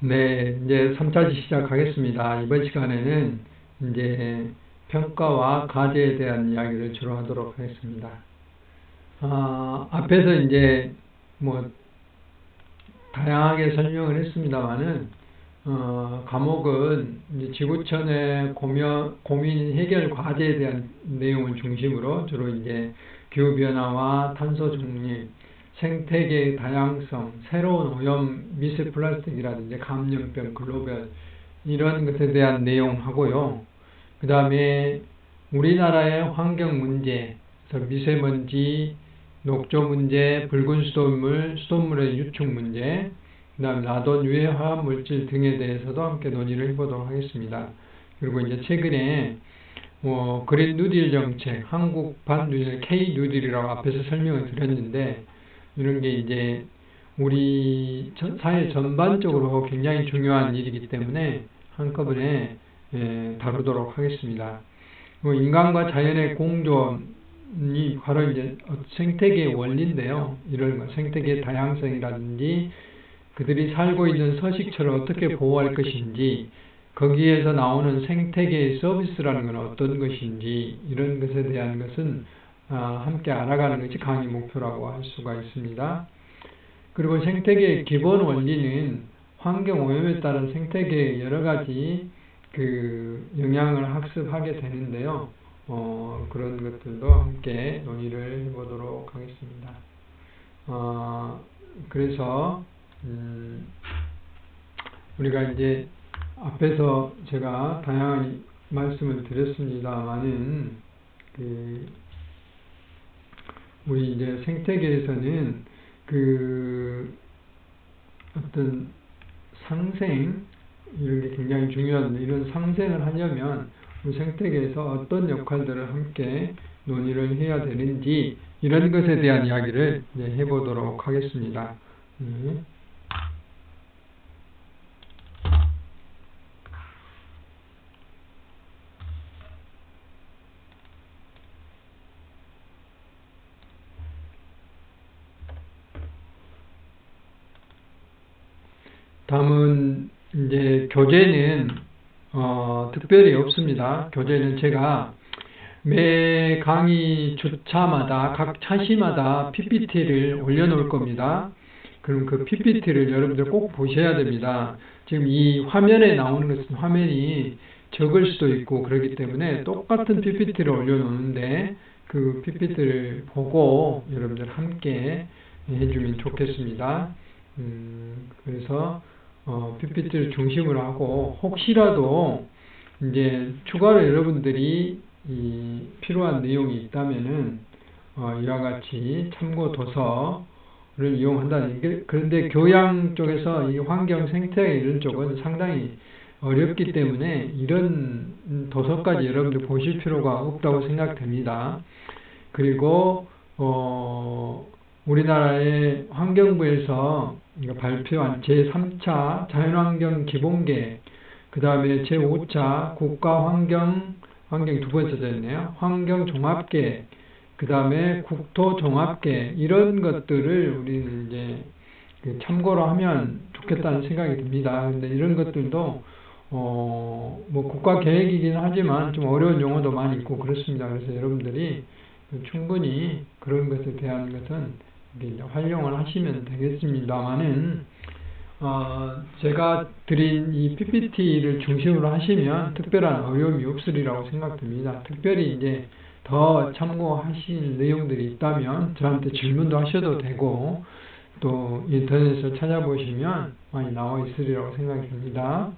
네, 이제 3차시 시작하겠습니다. 이번 시간에는 이제 평가와 과제에 대한 이야기를 주로 하도록 하겠습니다. 앞에서 이제 뭐 다양하게 설명을 했습니다만은 과목은 이제 지구촌의 고민 해결 과제에 대한 내용을 중심으로 주로 이제 기후변화와 탄소 중립, 생태계의 다양성, 새로운 오염 미세 플라스틱이라든지 감염병, 글로벌 이런 것에 대한 내용 하고요. 그 다음에 우리나라의 환경 문제, 미세먼지, 녹조 문제, 붉은 수돗물, 수돗물의 유축 문제, 그 다음 라돈 유해 화학 물질 등에 대해서도 함께 논의를 해보도록 하겠습니다. 그리고 이제 최근에 그린 뉴딜 정책, 한국판 뉴딜, K 뉴딜이라고 앞에서 설명을 드렸는데 이런 게 이제 우리 사회 전반적으로 굉장히 중요한 일이기 때문에 한꺼번에 다루도록 하겠습니다. 인간과 자연의 공존이 바로 이제 생태계의 원리인데요. 이런 생태계 다양성이라든지 그들이 살고 있는 서식처를 어떻게 보호할 것인지, 거기에서 나오는 생태계의 서비스라는 건 어떤 것인지, 이런 것에 대한 것은 함께 알아가는 것이 강의 목표라고 할 수가 있습니다. 그리고 생태계의 기본 원리는 환경 오염에 따른 생태계의 여러 가지 그 영향을 학습하게 되는데요. 그런 것들도 함께 논의를 해보도록 하겠습니다. 그래서 우리가 이제 앞에서 제가 다양한 말씀을 드렸습니다만은 우리 이제 생태계에서는 어떤 상생 이런 게 굉장히 중요한데, 이런 상생을 하려면 우리 생태계에서 어떤 역할들을 함께 논의를 해야 되는지 이런 것에 대한 이야기를 이제 해보도록 하겠습니다. 다음은 이제 교재는 특별히 없습니다. 교재는 제가 매 강의 주차마다 각 차시마다 PPT를 올려놓을 겁니다. 그럼 그 PPT를 여러분들 꼭 보셔야 됩니다. 지금 이 화면에 나오는 것은 화면이 적을 수도 있고 그렇기 때문에 똑같은 PPT를 올려놓는데 그 PPT를 보고 여러분들 함께 해주면 좋겠습니다. 그래서 PPT를 중심으로 하고 혹시라도 이제 추가로 여러분들이 필요한 내용이 있다면은 이와 같이 참고 도서를 이용한다는. 그런데 교양 쪽에서 이 환경 생태 이런 쪽은 상당히 어렵기 때문에 이런 도서까지 여러분들 보실 필요가 없다고 생각됩니다. 그리고 우리나라의 환경부에서 발표한 제3차 자연환경 기본계획, 그 다음에 제5차 국가환경 두 번째 됐네요. 환경종합계획, 그 다음에 국토종합계획, 이런 것들을 우리는 이제 참고로 하면 좋겠다는 생각이 듭니다. 근데 이런 것들도 뭐 국가계획이긴 하지만 좀 어려운 용어도 많이 있고 그렇습니다. 그래서 여러분들이 충분히 그런 것에 대한 것은 활용을 하시면 되겠습니다만은 제가 드린 이 PPT를 중심으로 하시면 특별한 어려움이 없으리라고 생각됩니다. 특별히 이제 더 참고하실 내용들이 있다면 저한테 질문도 하셔도 되고 또 인터넷에서 찾아보시면 많이 나와 있으리라고 생각이 듭니다.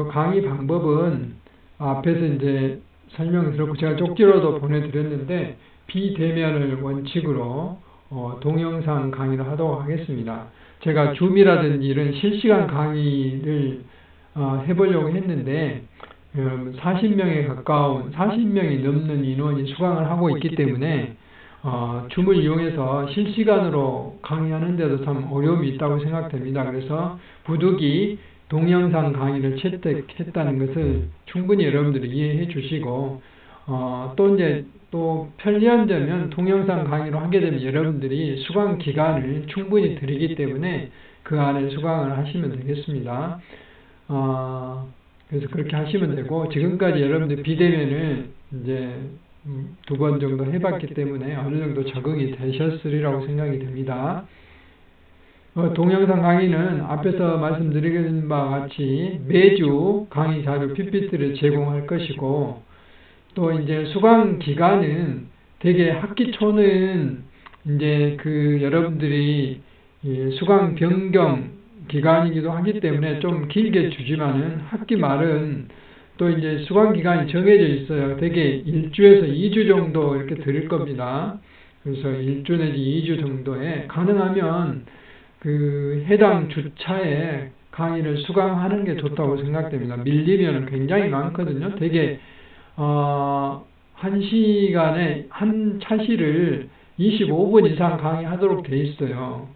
강의 방법은 앞에서 이제 설명을 들었고 제가 쪽지로도 보내드렸는데 비대면을 원칙으로 동영상 강의를 하도록 하겠습니다. 제가 줌이라든지 이런 실시간 강의를 해보려고 했는데 40명에 가까운 40명이 넘는 인원이 수강을 하고 있기 때문에 줌을 이용해서 실시간으로 강의하는데도 참 어려움이 있다고 생각됩니다. 그래서 부득이 동영상 강의를 채택했다는 것을 충분히 여러분들이 이해해 주시고 또 편리한 점은 동영상 강의로 하게 되면 여러분들이 수강 기간을 충분히 드리기 때문에 그 안에 수강을 하시면 되겠습니다. 그래서 그렇게 하시면 되고, 지금까지 여러분들 비대면을 이제 2번 정도 해봤기 때문에 어느 정도 적응이 되셨으리라고 생각이 됩니다. 동영상 강의는 앞에서 말씀드린 바와 같이 매주 강의 자료 PPT를 제공할 것이고, 또 이제 수강 기간은 대개 학기 초는 이제 여러분들이 수강 변경 기간이기도 하기 때문에 좀 길게 주지만은 학기 말은 또 이제 수강 기간이 정해져 있어요. 대개 1주에서 2주 정도 이렇게 드릴 겁니다. 그래서 1주 내지 2주 정도에 가능하면 해당 주차에 강의를 수강하는 게 좋다고 생각됩니다. 밀리면 굉장히 많거든요. 대개 한 시간에 한 차시를 25분 이상 강의하도록 돼 있어요.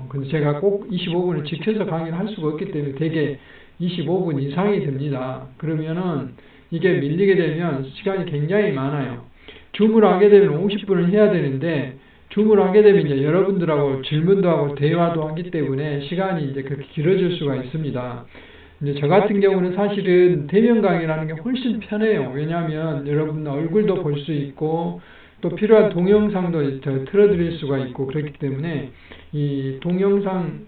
근데 제가 꼭 25분을 지켜서 강의를 할 수가 없기 때문에 대개 25분 이상이 됩니다. 그러면은 이게 밀리게 되면 시간이 굉장히 많아요. 줌을 하게 되면 50분을 해야 되는데, 줌을 하게 되면 이제 여러분들하고 질문도 하고 대화도 하기 때문에 시간이 이제 그렇게 길어질 수가 있습니다. 이제 저 같은 경우는 사실은 대면 강의라는 게 훨씬 편해요. 왜냐하면 여러분 얼굴도 볼 수 있고, 또 필요한 동영상도 틀어드릴 수가 있고, 그렇기 때문에 이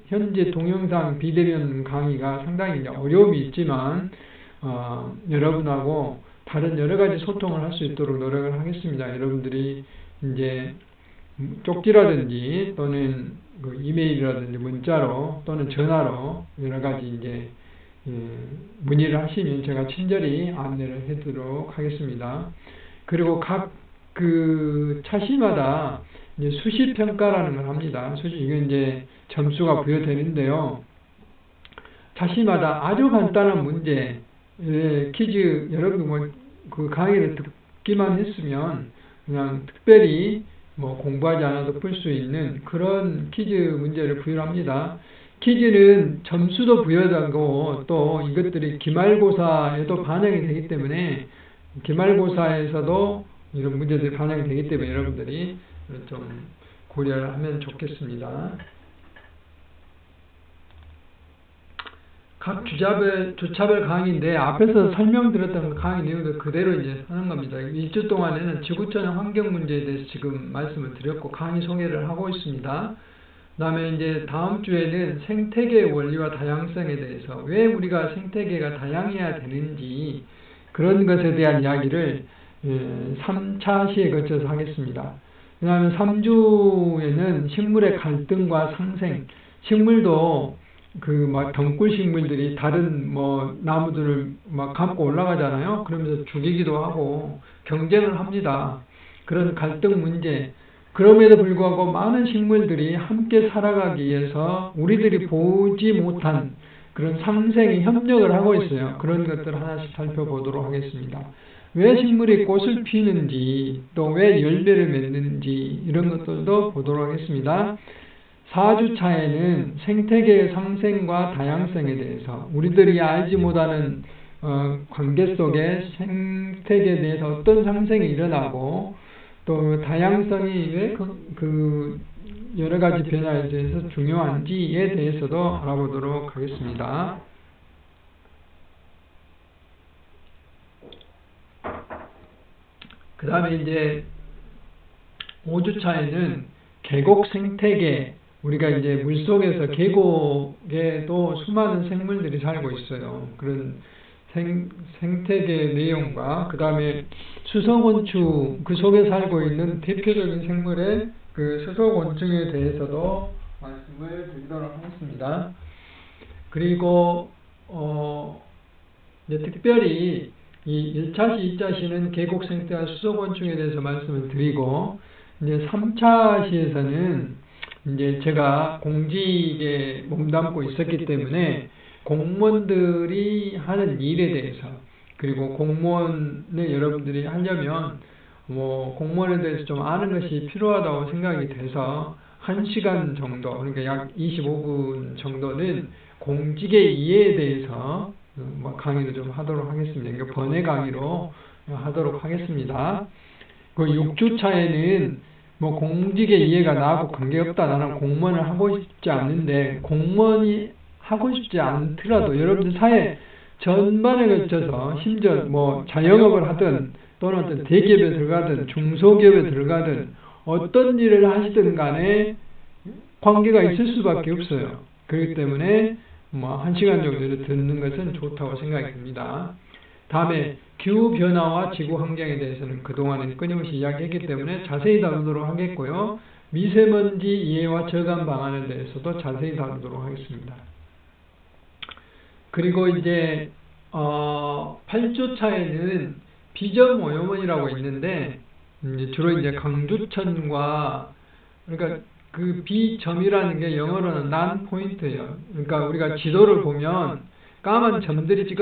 현재 동영상 비대면 강의가 상당히 이제 어려움이 있지만, 여러분하고 다른 여러 가지 소통을 할 수 있도록 노력을 하겠습니다. 여러분들이 이제 쪽지라든지 또는 이메일이라든지 문자로 또는 전화로 여러 가지 이제 문의를 하시면 제가 친절히 안내를 해드리도록 하겠습니다. 그리고 각 차시마다 이제 수시 평가라는 걸 합니다. 이건 이제 점수가 부여되는데요. 차시마다 아주 간단한 문제, 퀴즈, 여러분 강의를 듣기만 했으면 그냥 특별히 공부하지 않아도 풀 수 있는 그런 퀴즈 문제를 부여합니다. 퀴즈는 점수도 부여되고 또 이것들이 기말고사에도 반영이 되기 때문에, 기말고사에서도 이런 문제들이 반영이 되기 때문에 여러분들이 좀 고려를 하면 좋겠습니다. 각 주차별 강의인데 앞에서 설명드렸던 강의 내용들 그대로 이제 하는 겁니다. 1주 동안에는 지구촌의 환경 문제에 대해서 지금 말씀을 드렸고 강의 소개를 하고 있습니다. 그 다음에 이제 다음 주에는 생태계의 원리와 다양성에 대해서 왜 우리가 생태계가 다양해야 되는지 그런 것에 대한 이야기를 3차 시에 거쳐서 하겠습니다. 그 다음에 3주에는 식물의 갈등과 상생, 식물도 덩굴 식물들이 다른 나무들을 감고 올라가잖아요. 그러면서 죽이기도 하고 경쟁을 합니다. 그런 갈등 문제. 그럼에도 불구하고 많은 식물들이 함께 살아가기 위해서 우리들이 보지 못한 그런 상생의 협력을 하고 있어요. 그런 것들을 하나씩 살펴보도록 하겠습니다. 왜 식물이 꽃을 피는지, 또 왜 열매를 맺는지 이런 것들도 보도록 하겠습니다. 4주차에는 생태계의 상생과 다양성에 대해서 우리들이 알지 못하는 관계 속에 생태계에 대해서 어떤 상생이 일어나고 또 다양성이 왜 여러 가지 변화에 대해서 중요한지에 대해서도 알아보도록 하겠습니다. 그 다음에 이제 5주차에는 계곡 생태계, 우리가 이제 물속에서 계곡에도 수많은 생물들이 살고 있어요. 그런 생태계 내용과 그 다음에 수소곤충, 그 속에 살고 있는 대표적인 생물의 수소곤충에 대해서도 말씀을 드리도록 하겠습니다. 그리고 이제 특별히 이 1차시, 2차시는 계곡 생태와 수소곤충에 대해서 말씀을 드리고, 이제 3차시에서는 이제 제가 공직에 몸담고 있었기 때문에 공무원들이 하는 일에 대해서, 그리고 공무원을 여러분들이 하려면 공무원에 대해서 좀 아는 것이 필요하다고 생각이 돼서 1시간 정도, 그러니까 약 25분 정도는 공직의 이해에 대해서 강의를 좀 하도록 하겠습니다. 그러니까 번외 강의로 하도록 하겠습니다. 그 6주차에는 뭐 공직의 이해가 나하고 관계없다. 나는 공무원을 하고 싶지 않는데 공무원이 하고 싶지 않더라도 여러분들 사회 전반에 걸쳐서 심지어 뭐 자영업을 하든 또는 어떤 대기업에 들어가든 중소기업에 들어가든 어떤 일을 하시든 간에 관계가 있을 수밖에 없어요. 그렇기 때문에 뭐 1시간 정도를 듣는 것은 좋다고 생각이 듭니다. 다음에 기후변화와 지구환경에 대해서는 그동안에 끊임없이 이야기했기 때문에 자세히 다루도록 하겠고요. 미세먼지 이해와 저감 방안에 대해서도 자세히 다루도록 하겠습니다. 그리고 이제 8주차에는 비점오염원이라고 있는데 주로 이제 강주천과 그러니까 그 비점이라는 게 영어로는 non 포인트예요. 그러니까 우리가 지도를 보면 까만 점들이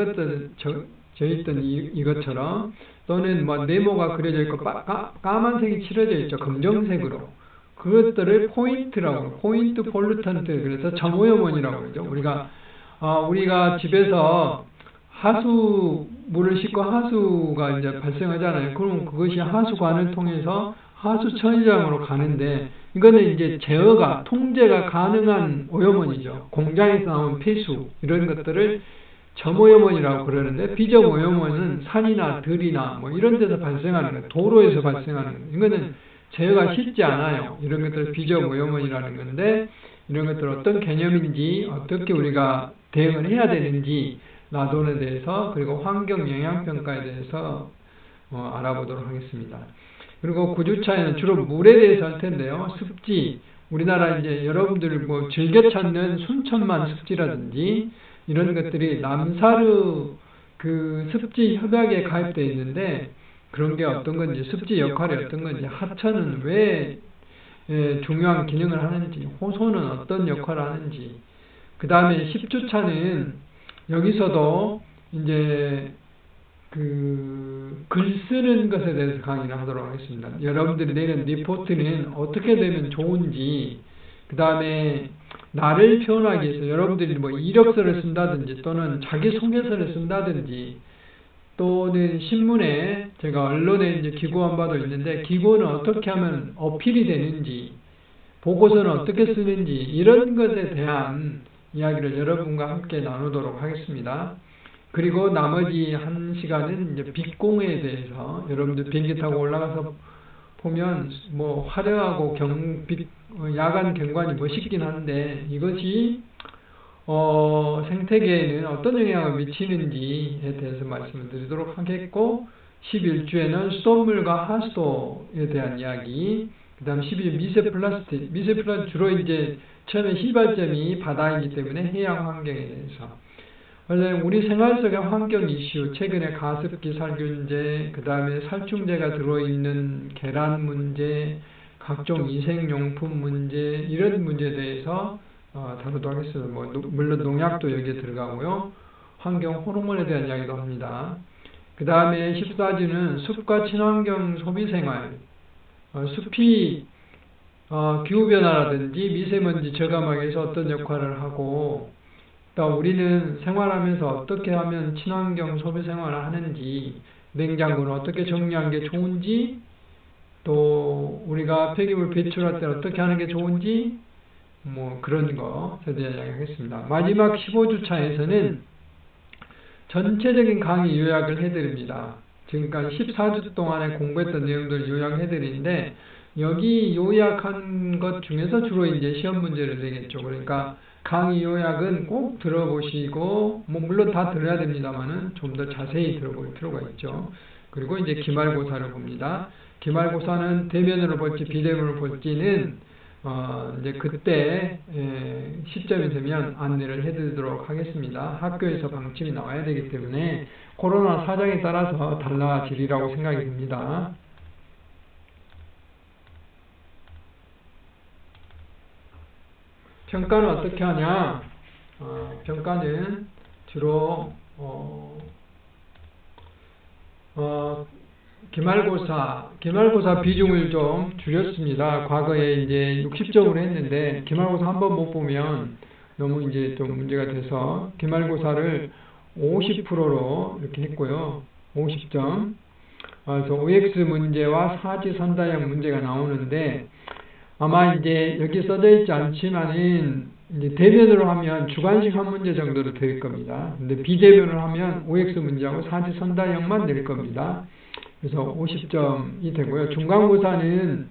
져 있던 이것처럼 또는 뭐 네모가 그려져 있고 까만색이 칠해져 있죠. 검정색으로. 그것들을 포인트라고 포인트 폴루턴트 그래서 점오염원이라고 그러죠. 우리가 집에서 하수물을 싣고 하수가 이제 발생하잖아요. 그럼 그것이 하수관을 통해서 하수 처리장으로 가는데 이거는 이제 제어가 통제가 가능한 오염원이죠. 공장에서 나온 폐수 이런 것들을 점오염원이라고 그러는데 비점오염원은 산이나 들이나 뭐 이런 데서 발생하는 거예요. 도로에서 발생하는 거예요. 이거는 제어가 쉽지 않아요. 이런 것들을 비점오염원이라는 건데 이런 것들 어떤 개념인지 어떻게 우리가 대응을 해야 되는지 라돈에 대해서 그리고 환경 영향평가에 대해서 알아보도록 하겠습니다. 그리고 9주차에는 주로 물에 대해서 할 텐데요. 습지, 우리나라 이제 여러분들 뭐 즐겨 찾는 순천만 습지라든지 이런 것들이 남사르 그 습지 협약에 가입되어 있는데 그런 게 어떤 건지 습지 역할이 어떤 건지 하천은 왜 중요한 기능을 하는지 호소는 어떤 역할을 하는지 그 다음에 10주차는 여기서도 이제 글 쓰는 것에 대해서 강의를 하도록 하겠습니다. 여러분들이 내는 리포트는 어떻게 되면 좋은지, 그 다음에 나를 표현하기 위해서 여러분들이 뭐 이력서를 쓴다든지 또는 자기소개서를 쓴다든지 또는 신문에 제가 언론에 이제 기고한 바도 있는데 기고는 어떻게 하면 어필이 되는지 보고서는 어떻게 쓰는지 이런 것에 대한 이야기를 여러분과 함께 나누도록 하겠습니다. 그리고 나머지 1시간은 이제 빛공해에 대해서 여러분들 비행기 타고 올라가서 보면 뭐 화려하고 야간 경관이 멋있긴 한데 이것이 생태계에는 어떤 영향을 미치는지에 대해서 말씀을 드리도록 하겠고 11주에는 수돗물과 하수도에 대한 이야기 그 다음 12주 미세플라스틱 주로 이제 처음에 시발점이 바다이기 때문에 해양 환경에 대해서 원래 우리 생활 속의 환경 이슈 최근에 가습기 살균제 그 다음에 살충제가 들어있는 계란 문제 각종 위생용품 문제 이런 문제에 대해서 다루도록 하겠습니다. 물론 농약도 여기에 들어가고요. 환경 호르몬에 대한 이야기도 합니다. 그 다음에 14주는 숲과 친환경 소비생활 숲이 기후변화라든지 미세먼지 저감하기 위해서 어떤 역할을 하고 또 우리는 생활하면서 어떻게 하면 친환경 소비생활을 하는지 냉장고는 어떻게 정리하는 게 좋은지 또 우리가 폐기물 배출할 때 어떻게 하는 게 좋은지 뭐 그런 것에 대한 이야기 하겠습니다. 마지막 15주차에서는 전체적인 강의 요약을 해드립니다. 지금까지 14주 동안에 공부했던 내용들을 요약해드리는데 여기 요약한 것 중에서 주로 이제 시험 문제를 내겠죠. 그러니까 강의 요약은 꼭 들어보시고 뭐 물론 다 들어야 됩니다만은 좀 더 자세히 들어볼 필요가 있죠. 그리고 이제 기말고사를 봅니다. 기말고사는 대면으로 볼지 비대면으로 볼지는 이제 그때 시점이 되면 안내를 해드리도록 하겠습니다. 학교에서 방침이 나와야 되기 때문에 코로나 사정에 따라서 달라지리라고 생각이 듭니다. 평가는 어떻게 하냐? 평가는 주로 기말고사 비중을 좀 줄였습니다. 과거에 이제 60점으로 했는데 기말고사 한 번 못 보면 너무 이제 좀 문제가 돼서 기말고사를 50%로 이렇게 했고요. 50점. 그래서 OX 문제와 사지선다형 문제가 나오는데 아마 이제 여기 써져 있지 않지만은 이제 대면으로 하면 주관식 한 문제 정도로 될 겁니다. 근데 비대면으로 하면 OX 문제하고 사지선다형만 낼 겁니다. 그래서 50점이 되고요. 중간고사는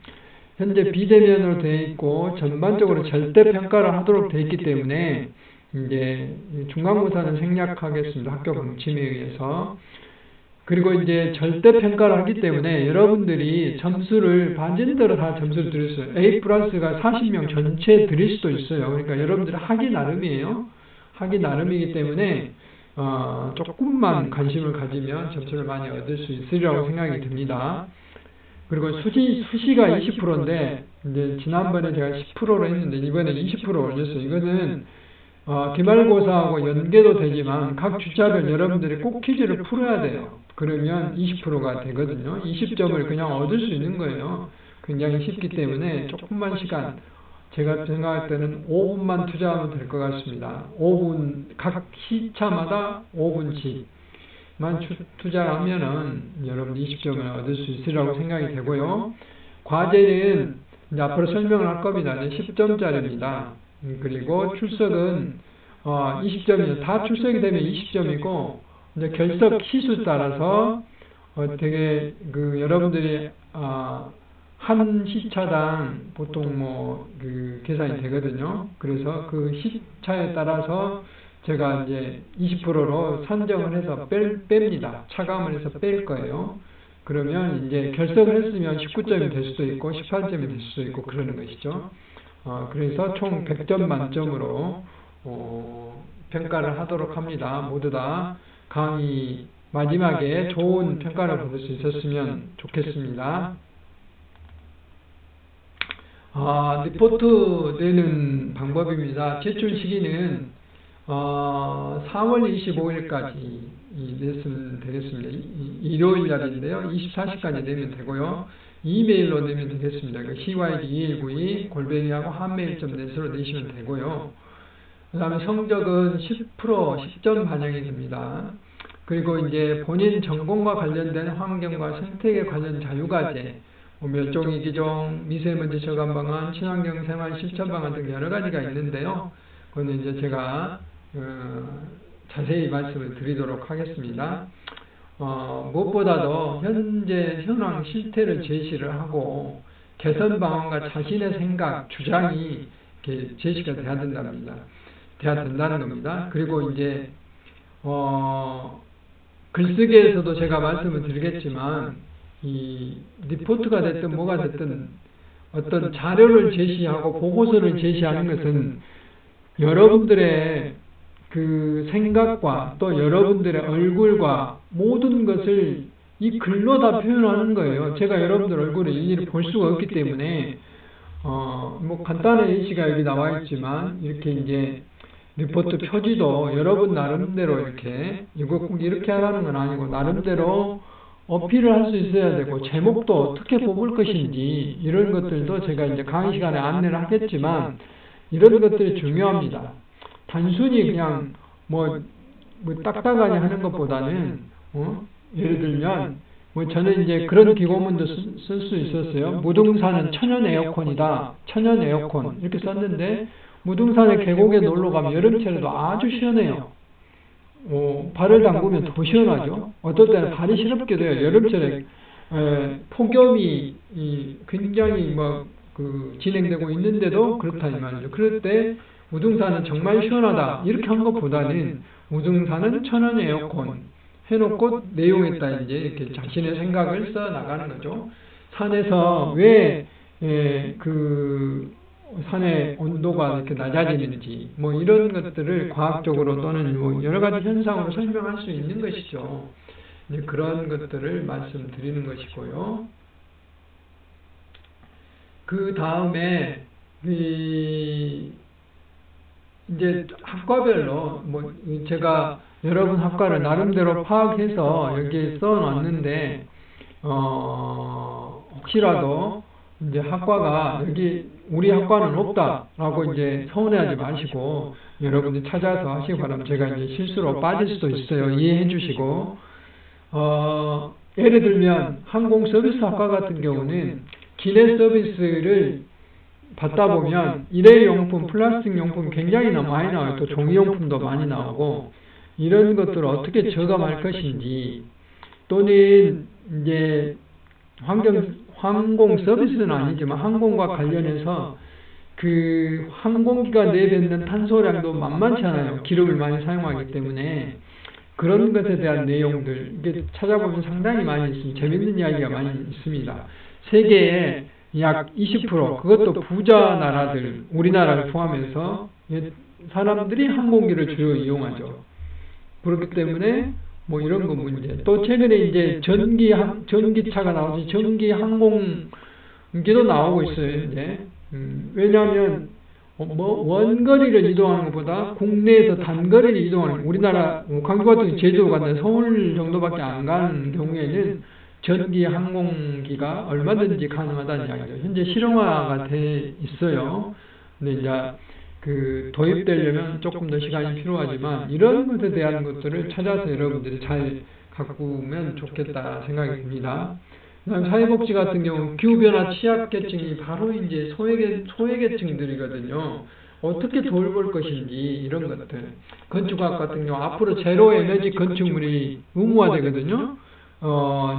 현재 비대면으로 되어 있고 전반적으로 절대평가를 하도록 되어 있기 때문에 이제 중간고사는 생략하겠습니다. 학교 방침에 의해서. 그리고 이제 절대평가를 하기 때문에 여러분들이 점수를 반진대로 다 점수를 드릴 수 있어요. A 플러스가 40명 전체 드릴 수도 있어요. 그러니까 여러분들이 하기 나름이에요. 하기 나름이기 때문에 조금만 관심을 가지면 점수를 많이 얻을 수 있으리라고 생각이 듭니다. 그리고 수시가 20%인데 이제 지난번에 제가 10%로 했는데 이번에 20% 올렸어요. 이거는 기말고사하고 연계도 되지만 각 주차별 여러분들이 꼭 퀴즈를 풀어야 돼요. 그러면 20%가 되거든요. 20점을 그냥 얻을 수 있는 거예요. 굉장히 쉽기 때문에 조금만 시간, 제가 생각할 때는 5분만 투자하면 될 것 같습니다. 5분, 각 시차마다 5분씩만 투자하면은 여러분 20점을 얻을 수 있으리라고 생각이 되고요. 과제는 이제 앞으로 설명을 할 겁니다. 10점짜리입니다. 그리고 출석은 20점이에요. 다 출석이 되면 20점이고 이제 결석 시수 따라서 되게 여러분들이 한 시차당 보통 계산이 되거든요. 그래서 그 시차에 따라서 제가 이제 20%로 선정을 해서 뺍니다. 차감을 해서 뺄 거예요. 그러면 이제 결석을 했으면 19점이 될 수도 있고 18점이 될 수도 있고 그러는 것이죠. 그래서 총 100점 만점으로 평가를 하도록 합니다. 모두 다 강의 마지막에 좋은 평가를 받을 수 있었으면 좋겠습니다. 리포트 내는 방법입니다. 제출 시기는 4월 25일까지 냈으면 되겠습니다. 일요일 날인데요. 24시까지 내면 되고요. 이메일로 내면 되겠습니다. CYD2192 한메일.net으로 내시면 되고요. 그 다음에 성적은 10%, 10점 반영이 됩니다. 그리고 이제 본인 전공과 관련된 환경과 생태계 관련 자유과제, 멸종위기종, 미세먼지 저감 방안, 친환경 생활 실천 방안 등 여러 가지가 있는데요. 그거는 이제 제가 자세히 말씀을 드리도록 하겠습니다. 무엇보다도 현재 현황 실태를 제시를 하고 개선 방안과 자신의 생각, 주장이 이렇게 제시가 돼야 된답니다. 돼야 된다는 겁니다. 그리고 이제 글쓰기에서도 제가 말씀을 드리겠지만 이 리포트가 됐든 뭐가 됐든 어떤 자료를 제시하고 보고서를 제시하는 것은 여러분들의 그 생각과 또 여러분들의 얼굴과 모든 것을 이 글로 다 표현하는 거예요. 제가 여러분들 얼굴을 일일이 볼 수가 없기 때문에 뭐 간단한 예시가 여기 나와 있지만 이렇게 이제 리포트 표지도 여러분 나름대로 이렇게 이거 꼭 이렇게 하라는 건 아니고 나름대로 어필을 할 수 있어야 되고 제목도 어떻게 뽑을 것인지 이런 것들도 제가 이제 강의 시간에 안내를 하겠지만 이런 것들이 중요합니다. 단순히 그냥 뭐 딱딱하게 하는 것보다는 예를 들면 저는 이제 그런 기고문도 쓸 수 있었어요. 무등산은 천연 에어컨이다. 천연 에어컨 이렇게 썼는데 무등산의 계곡에 놀러 가면 여름철에도 아주 시원해요. 발을 담그면 더 시원하죠. 어떨 때는 발이 시렵기도 해요. 여름철에 폭염이 굉장히 진행되고 있는데도 그렇다 이 말이죠. 그럴 때 무등산은 정말 시원하다 이렇게 한 것보다는 무등산은 천연 에어컨 해놓고 내용에다 이제 이렇게 자신의 생각을 써 나가는 거죠. 산에서 왜 산의 온도가 이렇게 낮아지는지 뭐 이런 것들을 과학적으로 또는 뭐 여러 가지 현상으로 설명할 수 있는 것이죠. 이제 그런 것들을 말씀드리는 것이고요. 그 다음에 이제 학과별로 뭐 제가 여러분 학과를 나름대로 파악해서 여기에 써놨는데 혹시라도 이제 학과가 여기 우리 학과는 없다라고 이제 서운해하지 마시고 여러분들 찾아서 하시기 바랍니다. 제가 이제 실수로 빠질 수도 있어요. 이해해 주시고 예를 들면 항공 서비스 학과 같은 경우는 기내 서비스를 받다 보면 일회용품, 플라스틱 용품 굉장히 많이 나와요. 또 종이용품도 많이 나오고 이런 것들을 어떻게 저감할 것인지 또는 이제 항공 서비스는 아니지만 항공과 관련해서 그 항공기가 내뱉는 탄소량도 만만치 않아요. 기름을 많이 사용하기 때문에 그런 것에 대한 내용들 이게 찾아보면 상당히 많이 있습니다. 재밌는 이야기가 많이 있습니다. 세계에 약 20% 그것도 부자 나라들 우리나라를 포함해서 사람들이 항공기를 주로 이용하죠. 그렇기 때문에 뭐 이런 거 문제. 또 최근에 이제 전기차가 나오지 전기 항공기도 나오고 있어요. 이제 왜냐하면 원거리를 이동하는 것보다 국내에서 단거리를 이동하는 우리나라 광주 같은 제주도 간다 서울 정도밖에 안 가는 경우에는 전기 항공기가 얼마든지 가능하다는 이야기죠. 현재 실용화가 돼 있어요. 근데 이제 그 도입되려면 조금 더 시간이 필요하지만 이런 것에 대한 것들을 찾아서 여러분들이 잘 가꾸면 좋겠다 생각이 듭니다. 사회복지 같은 경우 기후변화 취약계층이 바로 이제 소외계층들이거든요. 어떻게 돌볼 것인지 이런 것들. 건축학 같은 경우 앞으로 제로 에너지 건축물이 의무화되거든요.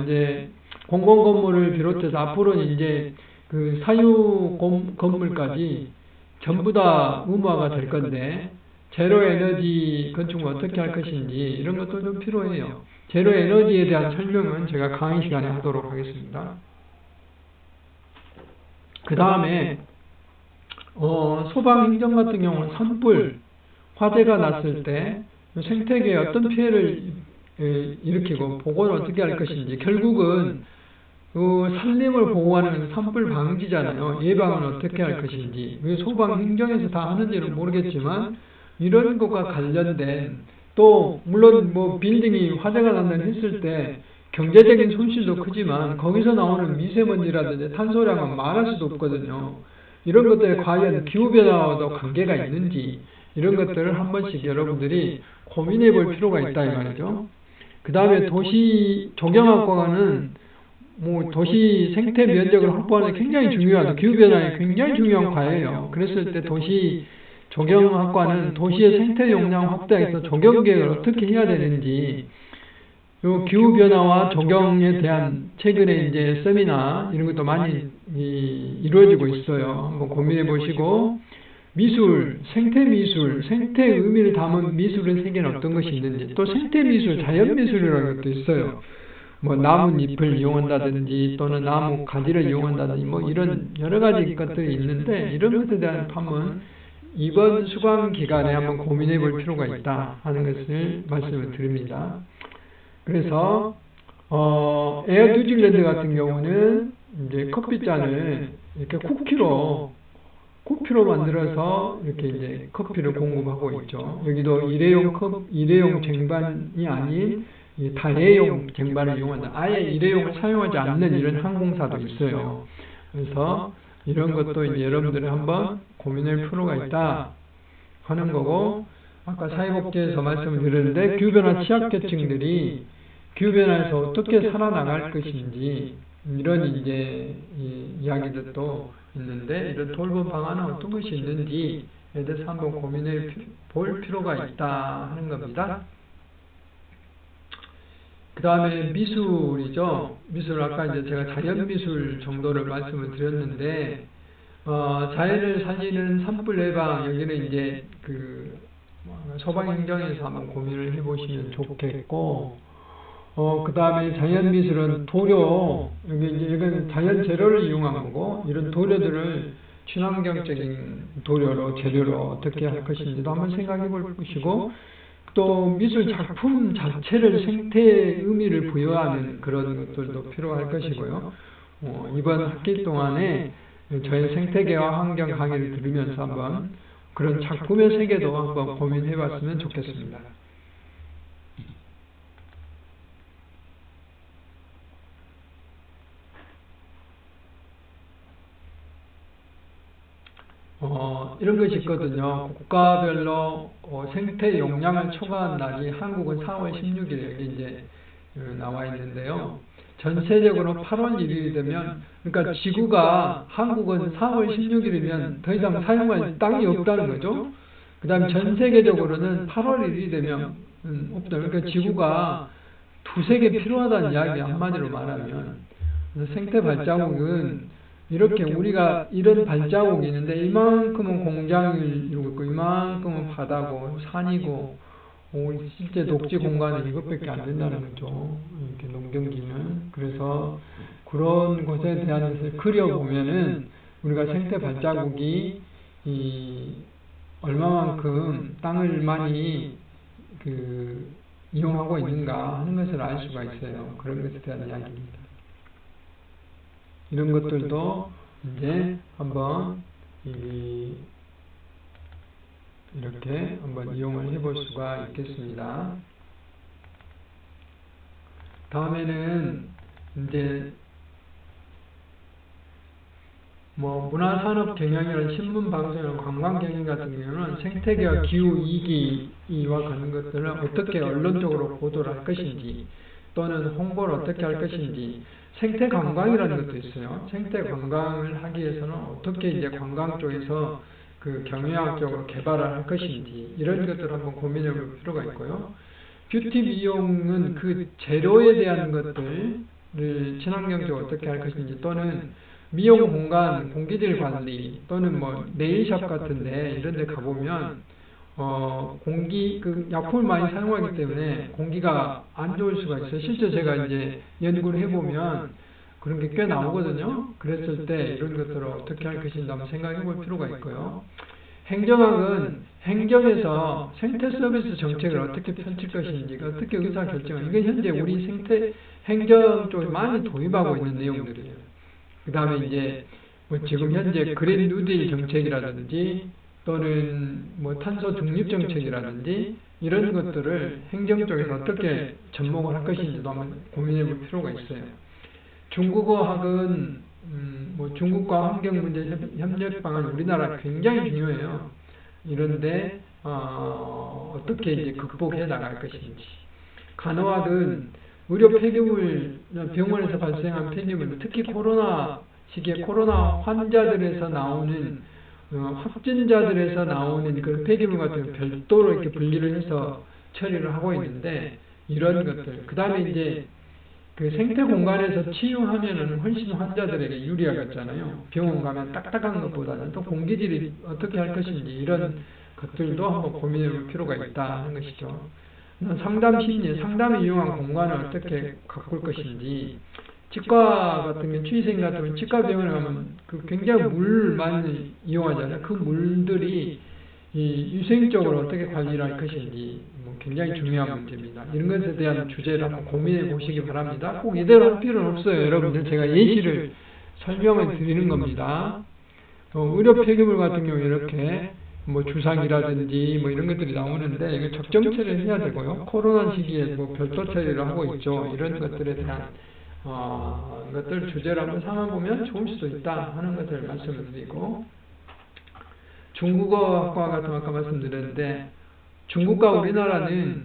이제 공공건물을 비롯해서 앞으로는 이제 그 사유 건물까지 전부 다 의무화가 될 건데 제로 에너지 건축물 어떻게 할 것인지 이런 것도 좀 필요해요. 제로 에너지에 대한 설명은 제가 강의 시간에 하도록 하겠습니다. 그 다음에 소방행정 같은 경우는 산불, 화재가 났을 때 생태계에 어떤 피해를 일으키고 보고를 어떻게 할 것인지 결국은 산림을 보호하는 산불 방지잖아요. 예방은 어떻게 할 것인지 소방행정에서 다 하는지는 모르겠지만 이런 것과 관련된 또 물론 뭐 빌딩이 화재가 난다고 했을 때 경제적인 손실도 크지만 거기서 나오는 미세먼지라든지 탄소량은 말할 수도 없거든요. 이런 것들이 과연 기후변화와도 관계가 있는지 이런 것들을 한 번씩 여러분들이 고민해 볼 필요가 있다 이 말이죠. 그 다음에 도시 조경학과는 도시 생태 면적을 확보하는 게 굉장히 중요하죠. 기후변화에 굉장히 중요한 과예요. 그랬을 때 도시 조경학과는 도시의 생태 용량 확대에서 조경 계획을 어떻게 해야 되는지 요 기후변화와 조경에 대한 최근에 이제 세미나 이런 것도 많이 이루어지고 있어요. 한번 고민해 보시고 미술, 생태미술, 생태의 의미를 담은 미술의 세계는 어떤 것이 있는지 또 생태미술, 자연미술이라는 것도 있어요. 뭐 나뭇잎을 이용한다든지 또는 나무 가지를 이용한다든지 뭐 이런 여러 가지 것들이 있는데 이런 것에 대한 판은 이번 수강 기간에 한번 고민해 볼 필요가 있다 하는 것을 말씀을 드립니다. 그래서 에어 뉴질랜드 같은 경우는 이제 커피잔을 이렇게 쿠키로 만들어서 이렇게 이제 커피를 공급하고 있죠. 여기도 일회용 쟁반이 아닌 다회용 쟁반을 이용한다. 아예 일회용을 사용하지 않는 이런 항공사도 있어요. 그래서 이런 것도 이제 여러분들이 한번 고민할 필요가 있다 하는 거고, 아까 사회복지에서 말씀을 드렸는데 기후변화 취약계층들이 기후변화에서 어떻게 살아나갈 것인지 이런 이제 이야기들도 있는데 이런 돌봄 방안은 어떤 것이 있는지에 대해서 한번 고민해 볼 필요가 있다 하는 겁니다. 그 다음에 미술이죠. 미술 아까 이제 제가 자연미술 정도를 말씀을 드렸는데 자연을 살리는 산불 예방 여기는 이제 그 소방행정에서 한번 고민을 해보시면 좋겠고 그 다음에 자연미술은 도료 이건 자연 재료를 이용한 거고 이런 도료들을 친환경적인 도료로 재료로 어떻게 할 것인지도 한번 생각해 보시고 또 미술 작품 자체를 생태의 의미를 부여하는 그런 것들도 필요할 것이고요. 이번 학기 동안에 저희 생태계와 환경 강의를 들으면서 한번 그런 작품의 세계도 한번 고민해 봤으면 좋겠습니다. 이런 것이 있거든요. 국가별로 생태 용량을 초과한 날이 한국은 4월 16일 여기 이제 나와 있는데요. 전 세계적으로 8월 1일이 되면, 그러니까 지구가 한국은 4월 16일이면 더 이상 사용할 땅이 없다는 거죠. 그 다음에 전 세계적으로는 8월 1일이 되면 없다. 그러니까 지구가 두세 개 필요하다는 이야기 한마디로 말하면, 그래서 생태 발자국은 이렇게 우리가 이런 발자국이 있는데 이만큼은 공장을 이루고 있고 이만큼은 바다고 산이고 실제 녹지 공간은 이것밖에 안 된다는 거죠. 이렇게 농경기는. 그래서 그런 것에 대한 것을 그려보면은 우리가 생태 발자국이 얼마만큼 땅을 많이 이용하고 있는가 하는 것을 알 수가 있어요. 그런 것에 대한 이야기입니다. 이런 것들도 이제 한번 이렇게 한번 이용을 해볼 수가 있겠습니다. 다음에는 이제 문화산업 경영이나 신문 방송이나 관광 경영 같은 경우는 생태계와 기후 위기와 같은 것들을 어떻게 언론적으로 보도를 할 것인지 또는 홍보를 어떻게 할 것인지 생태 관광이라는 것도 있어요. 생태 관광을 하기 위해서는 어떻게 이제 관광 쪽에서 그 경영학적으로 개발을 할 것인지 이런 것들을 한번 고민해 볼 필요가 있고요. 뷰티 미용은 그 재료에 대한 것들을 친환경적으로 어떻게 할 것인지 또는 미용 공간 공기질 관리 또는 네일샵 같은데 이런 데 가보면 약품을 많이 사용하기 때문에 공기가 안 좋을 수가 있어요. 실제 제가 이제 연구를 해보면 그런 게 꽤 나오거든요. 그랬을 때 이런 것들을 어떻게 할 것인지 한번 생각해 볼 필요가 있고요. 행정학은 행정에서 생태 서비스 정책을 어떻게 펼칠 것인지, 어떻게 의사결정을, 이게 현재 우리 생태 행정 쪽에 많이 도입하고 있는 내용들이에요. 그 다음에 이제 지금 현재 그린 뉴딜 정책이라든지 또는 탄소 중립 정책이라든지 이런 것들을 행정 쪽에서 어떻게 접목을 할 것인지도 한번 고민해 볼 필요가 있어요. 중국어학은 중국과 환경 문제 협력 방안 우리나라 굉장히 중요해요. 이런데 어떻게 이제 극복해 나갈 것인지. 간호학은 의료 폐기물, 병원에서 발생한 폐기물, 특히 코로나 시기에 코로나 환자들에서 나오는 확진자들에서 나오는 그 폐기물 같은 걸 별도로 이렇게 분리를 해서 처리를 하고 있는데 이런 것들. 그 다음에 이제 그 생태 공간에서 치유하면은 훨씬 환자들에게 유리하겠잖아요. 병원 가면 딱딱한 것보다는 또 공기질이 어떻게 할 것인지 이런 것들도 한번 고민해 볼 필요가 있다 하는 것이죠. 상담 심리, 상담에 이용한 공간을 어떻게 가꿀 것인지, 치과 같은 경우, 취생 같은 경우, 치과 병원에 가면 굉장히 물 많이 이용하잖아요. 그 물들이 위생적으로 어떻게 관리를 할 것인지 굉장히 중요한 문제입니다. 이런 것에 대한 주제를 한번 고민해 보시기 바랍니다. 꼭 이대로 할 필요는 없어요. 여러분들 제가 예시를 설명을 드리는 겁니다. 의료 폐기물 같은 경우 이렇게 주사기라든지 이런 것들이 나오는데 이거 적정 처리를 해야 되고요. 코로나 시기에 별도 처리를 하고 있죠. 이런 것들에 대한 것들 주제를 한번 삼아보면 좋을 수도 있다 하는 것을 말씀을 드리고, 중국어과 같은 거 아까 말씀드렸는데 중국과 우리나라는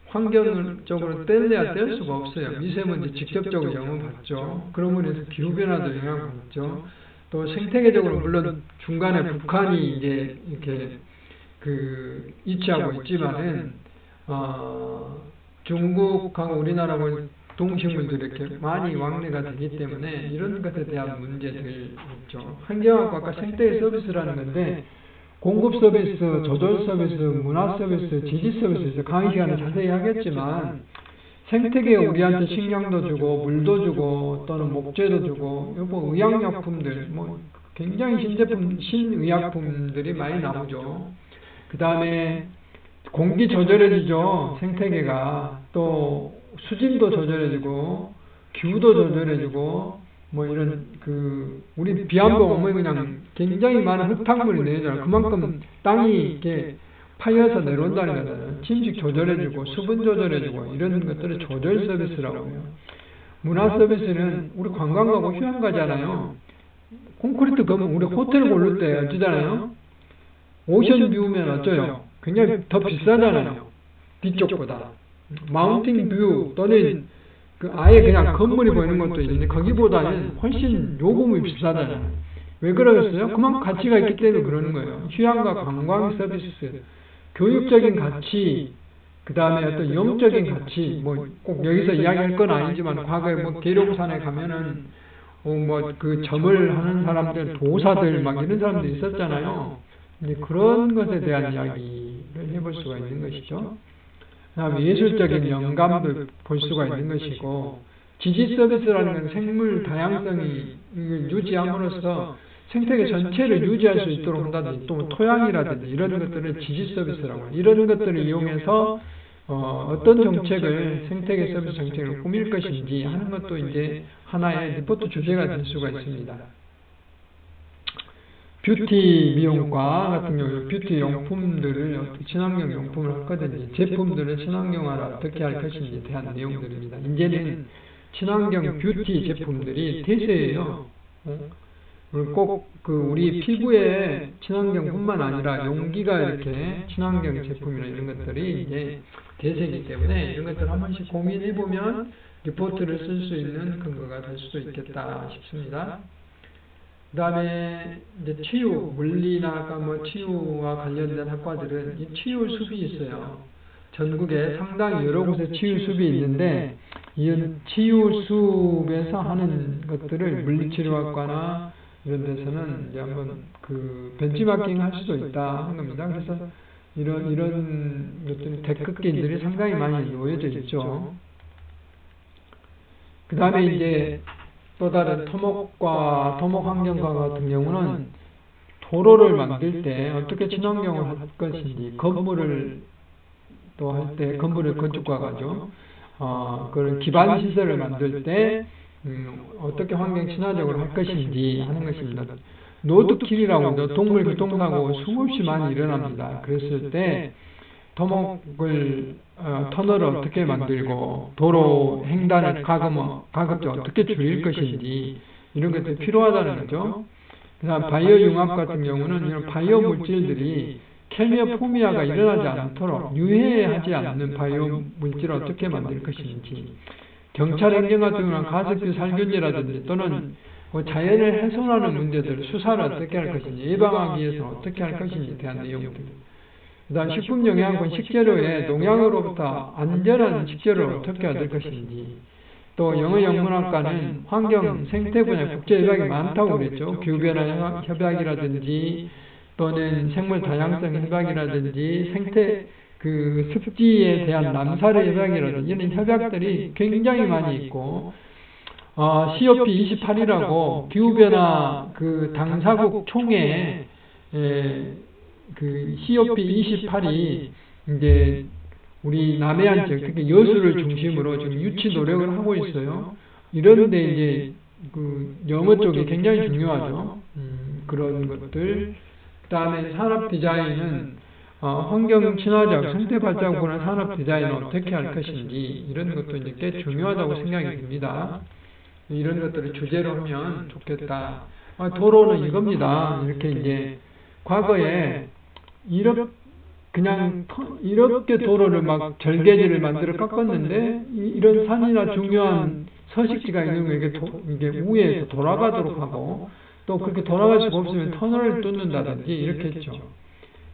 환경적으로 뗄래야 뗄 수가 없어요. 미세먼지 직접적으로 영향받죠. 그러므로 해서 기후변화도 영향받죠. 또 생태계적으로 물론 중간에 북한이 이제 이렇게 위치하고 있지만은 중국하고 우리나라하고 동식물들이 이렇게 많이 왕래가 되기 때문에 이런 것에 대한 문제들이 있죠. 환경학과 아까 생태 서비스라는 건데 공급 서비스, 조절 서비스, 문화 서비스, 지지 서비스 강의 시간에 자세히 하겠지만 생태계에 우리한테 식량도 주고 물도 주고 또는 목재도 주고 의약약품들 굉장히 신의약품들이 많이 나오죠. 그 다음에 공기 조절해주죠. 생태계가 또 수질도 조절해주고 기후도 조절해주고 이런 우리 비 한 번 오면 그냥 굉장히 많은 흙탕물이 내잖아요. 그만큼 땅이 이렇게 파여서 내려온다는 거잖아요. 침식 조절해주고 수분 조절해주고 이런 것들을 조절 서비스라고 해요. 문화 서비스는 우리 관광 가고 휴양 가잖아요. 콘크리트 건물 우리 호텔 고를 때 어쩌잖아요. 오션 뷰면 어쩌요? 굉장히 더 비싸잖아요. 뒤쪽보다. 마운틴 뷰 또는 그 아예 그냥 건물이 보이는 것도 있는데 거기보다는 훨씬 요금이 비싸잖아요. 왜 그러겠어요? 그만큼 가치가 있기 때문에 그러는 거예요. 휴양과 관광 서비스, 교육적인 가치, 그 다음에 어떤 영적인 가치, 뭐 꼭 여기서 이야기할 건 아니지만 과거에 뭐 계룡산에 가면은 뭐 그 점을 하는 사람들, 도사들 막 이런 사람들이 있었잖아요. 이제 그런 것에 대한 이야기를 해볼 수가 있는 것이죠. 그다음에 예술적인 영감도 볼 수가 있는 것이고, 지지 서비스라는 건 생물 다양성이 유지함으로써 생태계 전체를 유지할 수 있도록 한다든지, 또 토양이라든지 이런 것들을 지지 서비스라고 해요. 이런 것들을 이용해서 어떤 정책을, 생태계 서비스 정책을 꾸밀 것인지 하는 것도 이제 하나의 리포트 주제가 될 수가 있습니다. 뷰티 미용과 같은 경우 뷰티 용품들을 어떻게 친환경 용품을 할 거든지, 제품들을 친환경화를 어떻게 할 것인지에 대한 내용들입니다. 이제는 친환경 뷰티 제품들이 대세예요. 꼭 그 우리 피부에 친환경뿐만 아니라 용기가 이렇게 친환경 제품이나 이런 것들이 이제 대세이기 때문에 이런 것들 한 번씩 고민해 보면 리포트를 쓸 수 있는 근거가 될 수도 있겠다 싶습니다. 그 다음에 이제 치유, 물리나 뭐 치유와 관련된 학과들은 이 치유 숲이 있어요. 전국에 상당히 여러 곳에 치유 숲이 있는데 이 치유 숲에서 하는 것들을 물리치료학과나 이런 데서는 이제 한번 그 벤치마킹 할 수도 있다 하는 겁니다. 그래서 이런 것들이 데크길들이 상당히 많이 놓여져 있죠. 그 다음에 이제 또 다른 토목과 토목환경과 같은 경우는 도로를 만들 때 어떻게 친환경을 할 것인지, 건물을 또 할 때 건물을 건축과가죠. 그런 기반 시설을 만들 때 어떻게 환경 친화적으로 할 것인지 하는 것입니다. 노드킬이라고 동물 교통사고 수없이 많이 일어납니다. 그랬을 때 토목을 터널을 어떻게 만들고 도로 횡단을 가급적 어떻게 줄일 것인지 이런 것들이 필요하다는 거죠. 그다음 바이오 융합 같은 경우는 이런 바이오 물질들이 케미어 포미아가 일어나지 않도록 유해하지 않는 바이오 물질을 어떻게 만들 것인지, 경찰 행정 같은 경우는 가습기 살균제라든지 또는 뭐 자연을 훼손하는 문제들, 수사를 어떻게 할 것인지, 예방하기 위해서 어떻게 할 것인지에 대한 내용들. 그 다음 식품영양분, 식재료에 농약으로부터 안전한 식재료를 어떻게 얻을 것인지, 또 영어영문학과는 환경, 생태 분야 국제협약이 많다고 그랬죠. 기후변화 협약이라든지 또는 생물 다양성 협약이라든지 생태 그 습지에 대한 남사르 협약이라든지 이런 협약들이 굉장히 많이 있고, COP28이라고 기후변화 그 당사국 총회 그 COP28이 이제 우리 남해안 지역, 특히 여수를 중심으로 지금 유치 노력을 하고 있어요. 이런데 이제 그 영어 쪽이 굉장히 중요하죠. 그런 것들. 그 다음에 산업 디자인은 환경 친화적 생태 발전권의 산업 디자인을 어떻게 할 것인지 이런 것도 이제 꽤 중요하다고 생각이 듭니다. 이런 것들을 주제로 하면 좋겠다. 도로는 이겁니다. 이렇게 이제 과거에 이렇게 도로를 막 절개지를 만들어 깎았는데 이런 산이나 중요한 서식지가 있는 거 이게 위에서 돌아가도록 하고, 또 그렇게 돌아갈 수가 없으면 터널을 뚫는다든지 이렇게 했죠.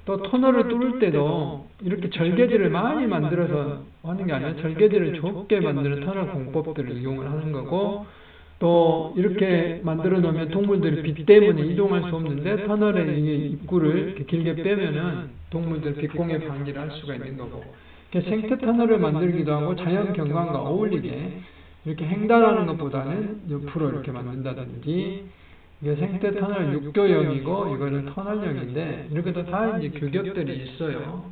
또 터널을 뚫을 때도 이렇게 절개지를 많이 만들어서 하는 게 아니라 절개지를 좁게 만드는 터널 공법들을 이용을 하는 거고, 또 이렇게 만들어 놓으면 동물들이 비 때문에 이동할 수 없는데 터널의 입구를 이렇게 길게 빼면은 동물들 빛공해 방지를 할 수가 있는 거고, 생태 터널을 만들기도 하고 자연 경관과 어울리게 이렇게 횡단하는 것보다는 옆으로 이렇게 만든다든지, 이게 생태 터널 6교형이고 이거는 터널형인데 이렇게도 다 이제 규격들이 있어요.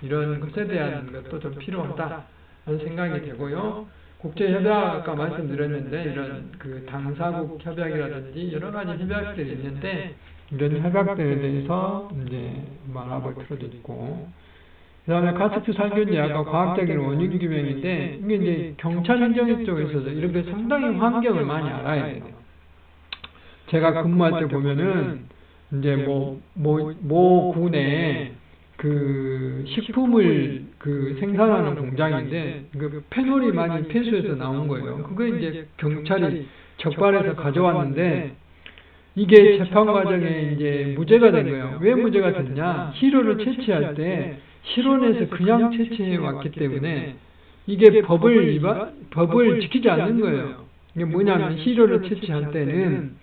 이런 것에 대한 것도 좀 필요하다 하는 생각이 되고요. 국제협약 아까 말씀드렸는데 이런 그 당사국 협약이라든지 여러 가지 협약들이 있는데 이런 협약들에 대해서 이제 알아볼 필요도 있고, 그 다음에 가습기 살균제 아까 과학적인 원인 규명인데 이게 이제 경찰 행정 쪽에서도 이렇게 상당히 환경을 많이 알아야 돼요. 제가 근무할 때 보면은 이제 모 군에 그 식품을 그 생산하는 공장인데 그 페놀이 많이 폐수해서 나온 거예요. 그거 이제 경찰이 적발해서 가져왔는데 이게 재판 과정에 이제 무죄가 된 거예요. 왜 무죄가 됐냐? 시료를 채취할 때 실온에서 그냥 채취해 왔기 때문에 이게 법을 지키지 않는 거예요. 이게 뭐냐면 시료를 채취할 때는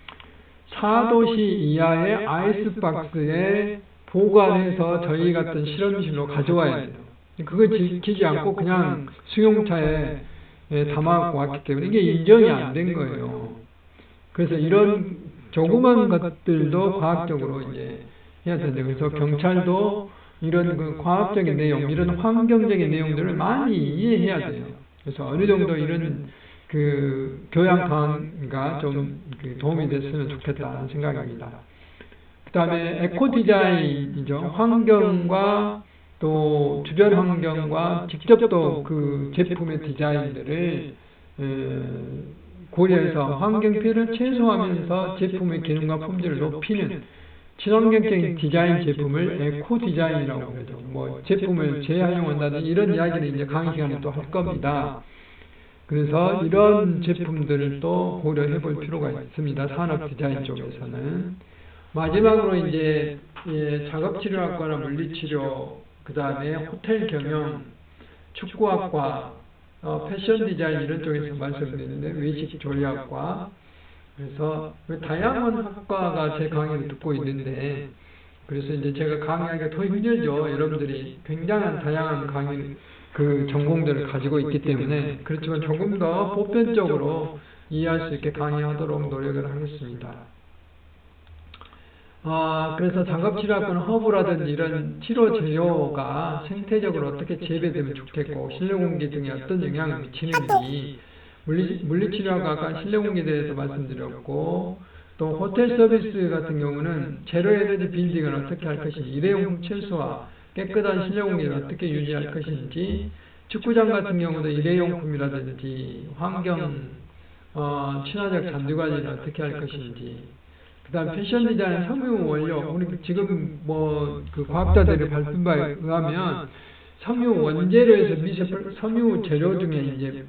4도씨 이하의 아이스박스에 보관해서 저희 같은 실험실로 가져와야 돼요. 그걸 지키지 않고 그냥 수용차에 담아갖고 왔기 때문에 이게 인정이 안 된 거예요. 그래서 이런 조그만 것들도 과학적으로 이제 해야 된다. 그래서 경찰도 이런 그 과학적인 내용, 이런 환경적인 내용들을 많이 이해해야 돼요. 그래서 어느 정도 이런 그 교양 강화가 좀 도움이 됐으면 좋겠다는 생각입니다. 그 다음에 에코 디자인이죠. 환경과 또 주변 환경과 직접 또 그 제품의 디자인들을 고려해서 환경 피해를 최소화하면서 제품의 기능과 품질을 높이는 친환경적인 디자인 제품을 에코 디자인이라고 그러죠. 뭐 제품을 재활용한다든지 이런 이야기는 이제 강의 시간에 또 할 겁니다. 그래서 이런 제품들을 또 고려해 볼 필요가 있습니다. 산업 디자인 쪽에서는. 마지막으로 이제 작업치료학과나 물리치료, 그 다음에 호텔 경영, 축구학과, 패션 디자인 이런 쪽에서 말씀드렸는데 외식 조리학과. 그래서 다양한 학과가 제 강의를 듣고 있는데 그래서 이제 제가 강의하기가 더 힘들죠. 여러분들이 굉장한 다양한 강의 그 전공들을 가지고 있기 때문에 그렇지만 조금 더 보편적으로 이해할 수 있게 강의하도록 노력을 하겠습니다. 그래서 장갑치료학과는 허브라든지 이런 치료 재료가 생태적으로 어떻게 재배되면 좋겠고 실내공기 등에 어떤 영향을 미치는지 물리치료학과 실내공기에 대해서 말씀드렸고 또 호텔 서비스 같은 경우는 제로에너지 빌딩을 어떻게 할 것인지 일회용품 최소화 깨끗한 실내공기를 어떻게 유지할 것인지 축구장 같은 경우도 일회용품이라든지 환경 친화적 잔디관리를 어떻게 할 것인지 그 다음 패션 디자인 섬유 원료 우리 지금 뭐 그 과학자들의 발표 바에 의하면 섬유 원재료에서 섬유 재료 중에 이제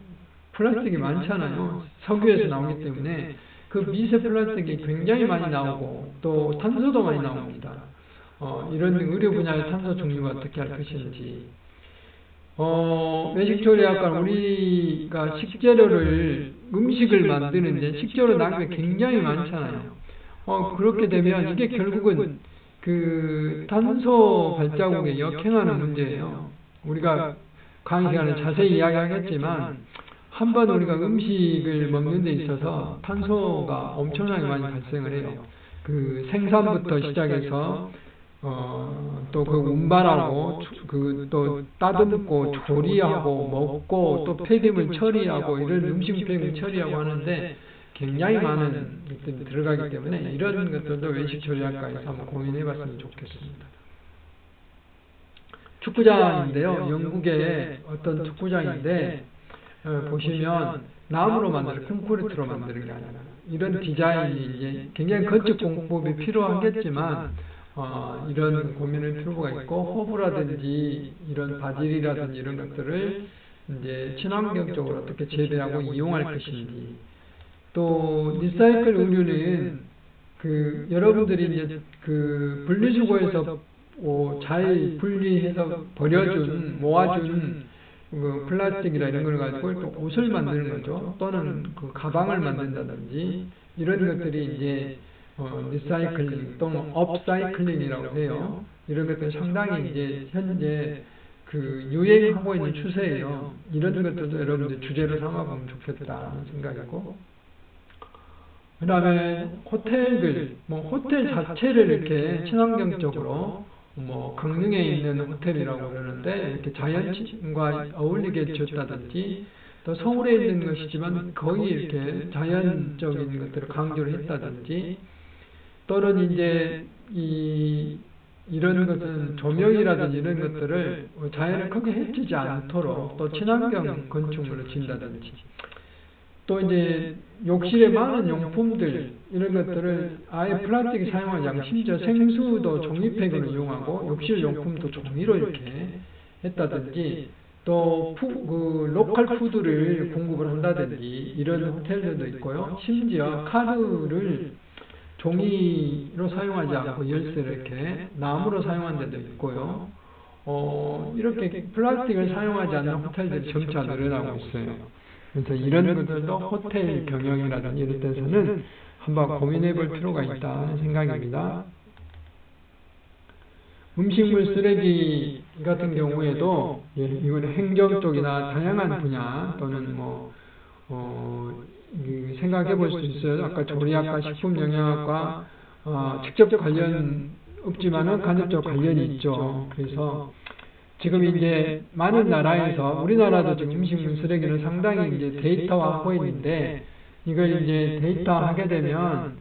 플라스틱이 많잖아요. 석유에서 나오기 때문에 그 미세 플라스틱이 굉장히 많이 나오고 또 탄소도 많이 나옵니다. 이런 의료 분야의 탄소 종류가 어떻게 할 것인지 외식조리학과는 우리가 식재료를 음식을 만드는데 식재료 낭비가 굉장히 많잖아요. 그렇게 되면 이게 결국은 그 탄소 발자국에 역행하는 문제예요. 우리가 강의 시간에 자세히 이야기하겠지만 한번 우리가 음식을 먹는 데 있어서 탄소가 엄청나게 많이 발생을 해요. 그 생산부터 시작해서 또 그 운반하고 또 따듬고 조리하고 먹고 또 폐기물 처리하고 이런 음식 폐기물 처리하고 하는데 굉장히 많은 것들이 들어가기 때문에 이런 것들도 외식조리학과에서 한번 고민해 봤으면 좋겠습니다. 축구장인데요. 영국의 어떤 축구장인데 보시면 나무로 만들어 콘크리트로 만드는 게 아니라 이런 디자인이 이제 굉장히 건축 공법이 필요하겠지만 이런 고민을 필요가 있고 허브라든지 이런 바질이라든지 이런 것들을 이제 친환경적으로 어떻게 재배하고 이용할 것인지 또 리사이클 의류는 그 여러분들이 이제 그 분리수거해서 잘 분리해서 버려준 모아준 그 플라스틱이나 이런 걸 가지고 또 옷을 만드는 거죠. 또는 그 가방을 만든다든지 이런 것들이 이제 리사이클링 또는 업사이클링이라고 해요. 이런 것들 상당히 이제 현재 그 유행하고 있는 추세예요. 이런 것들도 여러분들 주제로 삼아보면 좋겠다는 생각이고 그 다음에 호텔들, 호텔 자체를 이렇게 친환경적으로 강릉에 있는 호텔이라고 그러는데 이렇게 자연과 어울리게 지었다든지 또 서울에 있는 것이지만 거의 이렇게 자연적인 것들을 강조를 했다든지 또는 이제 이런 것은 조명이라든지 이런 것들을 자연을 크게 해치지 않도록 또 친환경 건축물을 지은다든지 또 이제 욕실에 많은 용품들 이런 것들을 아예 플라스틱 사용하지 않고 심지어 생수도 종이팩으로 이용하고 욕실 용품도 종이로 이렇게 했다든지 또 로컬 푸드를 공급을 한다든지 이런 호텔들도 있고요. 심지어 카드를 종이로 사용하지 않고 열쇠를 이렇게 나무로 사용하는 데도 있고요. 이렇게 플라스틱을 사용하지 않는 호텔들이 점차 늘어나고 있어요. 그래서 이런 것들도 호텔 경영이라든지 이런 데서는 한번 고민해 볼 필요가 있다는 생각입니다. 음식물 쓰레기 같은 경우에도 이거는 행정 쪽이나 다양한 분야 또는 생각해 볼 수 있어요. 아까 조리학과, 식품영양학과 직접 관련 없지만은 간접적 관련이 있죠. 그래서 지금 이제 많은 나라에서 우리나라도 지금 음식물 쓰레기를 상당히 이제 데이터화하고 있는데 이걸 이제 데이터화하게 되면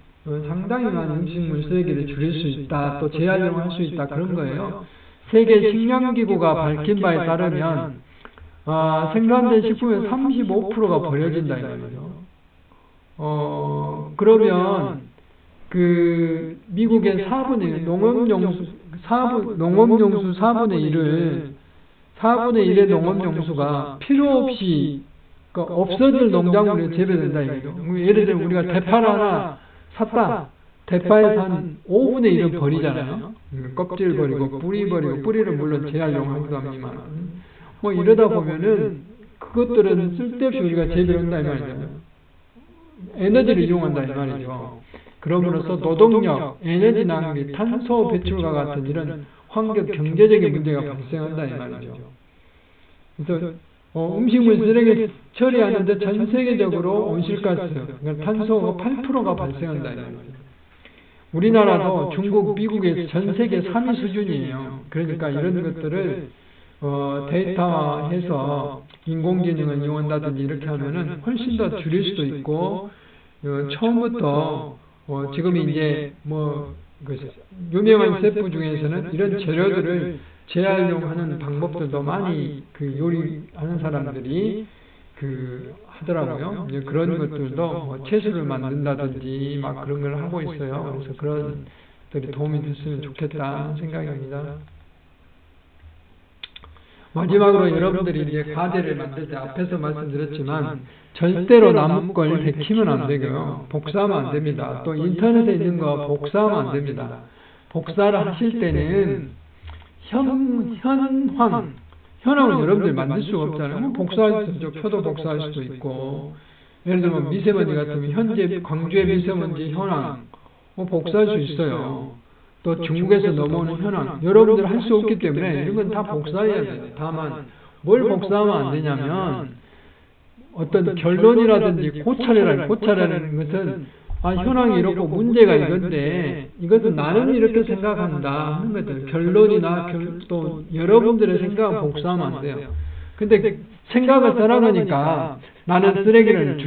상당히 많은 음식물 쓰레기를 줄일 수 있다, 또 재활용할 수 있다 그런 거예요. 세계 식량기구가 밝힌 바에 따르면 생산된 식품의 35%가 버려진다 이 말이죠. 그러면 그 미국의 4분의 1 농업용수 4분의 1의 농업용수가 필요 없이 없어질 농작물에 재배된다 이거죠. 예를 들면 우리가 대파를 하나 샀다. 대파에서 한 5분의 1은 버리잖아요. 껍질 버리고 뿌리 버리고 뿌리를 물론 재활용하기도 합니다만 이러다 보면은 그것들은 쓸데없이 우리가 재배를 한다 이 말이죠. 에너지를 이용한다 이 말이죠. 그럼으로써 노동력, 에너지 낭비, 탄소 배출과 같은 이런 환경 경제적인 문제가 발생한다 이 말이죠. 그래서 음식물 쓰레기 처리하는데 전 세계적으로 온실가스, 그러니까 탄소가 8%가 발생한다 이 말이죠. 우리나라도 중국, 미국에서 전 세계 3위 수준이에요. 그러니까 이런 것들을 데이터화해서 인공지능을 이용한다든지 이렇게 하면은 훨씬 더 줄일 수도 있고 처음부터 지금 이제 유명한 셰프 중에서는 이런 재료들을 재활용하는 방법들도 많이 요리하는 사람들이 하더라고요. 이제 그런 것들도 채소를 만든다든지 막 그런 걸 하고 있어요. 그래서 그런 것들이 도움이 됐으면 좋겠다 생각입니다. 마지막으로 여러분들이 이제 과제를 만들 때 앞에서 말씀드렸지만 절대로 남은 걸 베끼면 안 되고요. 복사하면 안 됩니다. 또 인터넷에 있는 거 복사하면 안 됩니다. 복사를 하실 때는 현황을 여러분들이 만들 수가 없잖아요. 복사할 수 있죠. 표도 복사할 수도 있고 예를 들면 미세먼지 같으면 현재 광주의 미세먼지 현황 복사할 수 있어요. 또 중국에서 넘어오는 현황 여러분들 할 수 없기 때문에 이런 건 다 복사해야 돼요. 다만 뭘 복사하면 안 되냐면 어떤 결론이라든지 고찰이라는 것은 현황이 이렇고 문제가 이건데 이것은 나는 이렇게 생각한다 하는 것들 결론이나 또 여러분들의 생각은 복사하면 안 돼요. 근데 생각을 떠나가니까 나는 쓰레기를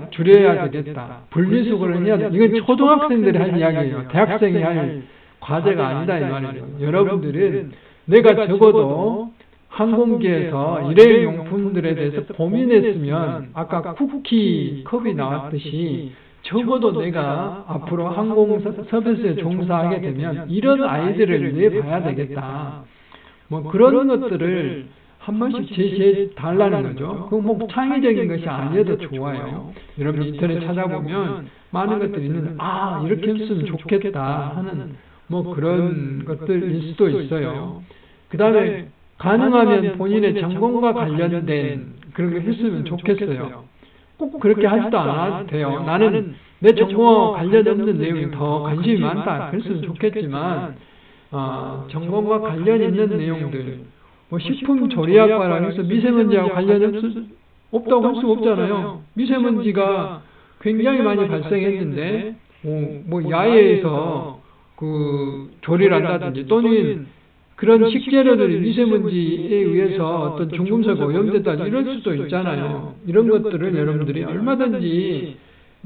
줄여야 되겠다. 분리수거를 해야 돼. 이건 초등학생들이 할 이야기예요. 대학생이 할 과제가 아니다 이 말이죠. 여러분들은 내가 적어도 항공기에서 일회용품들에 대해서 고민했으면 아까 쿠키 컵이 나왔듯이 적어도 내가 앞으로 항공 서비스에 종사하게 되면 이런 아이디어를 내봐야 되겠다. 그런 것들을 한 번씩 제시해 달라는 거죠. 그건 창의적인 것이 아니어도 좋아요. 여러분 인터넷 찾아보면 많은 것들이 있는데 이렇게 했으면 좋겠다 하는 그런 것들일 수도 있어요. 그 다음에 가능하면 본인의 전공과 관련된 그런 거 했으면 좋겠어요. 꼭 그렇게 하지도 않아도 돼요. 나는 내 전공과 관련 없는 내용이 더 관심이 많다. 그랬으면 좋겠지만 전공과 관련 있는 내용들 식품조리학과라 해서 미세먼지하고 관련이 없다고 할 수가 없잖아요. 미세먼지가 굉장히 많이 발생했는데 야외에서 조리를 한다든지 또는 그런 식재료들이 미세먼지에 의해서 어떤 중금속 오염됐다 이럴 수도 있잖아요. 이런 것들을 여러분들이 얼마든지